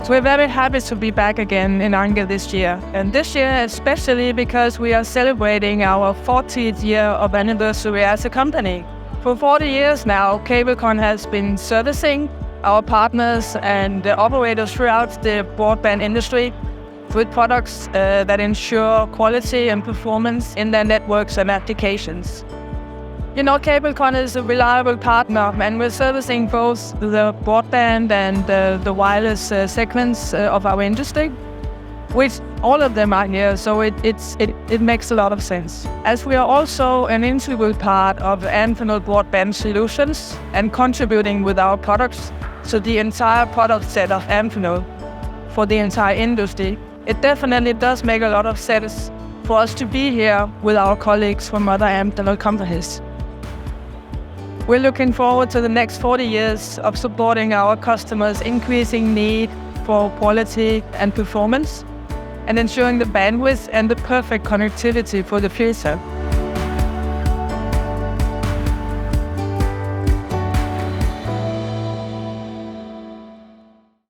So we're very happy to be back again in Ange this year. And this year especially because we are celebrating our 40th year of anniversary as a company. For 40 years now, Cabelcon has been servicing our partners and the operators throughout the broadband industry with products that ensure quality and performance in their networks and applications. You know, Cabelcon is a reliable partner, and we're servicing both the broadband and the wireless segments of our industry, which all of them are here, so it makes a lot of sense. As we are also an integral part of Amphenol Broadband Solutions and contributing with our products to the entire product set of Amphenol for the entire industry, it definitely does make a lot of sense for us to be here with our colleagues from other Amphenol companies. We're looking forward to the next 40 years of supporting our customers' increasing need for quality and performance, and ensuring the bandwidth and the perfect connectivity for the future.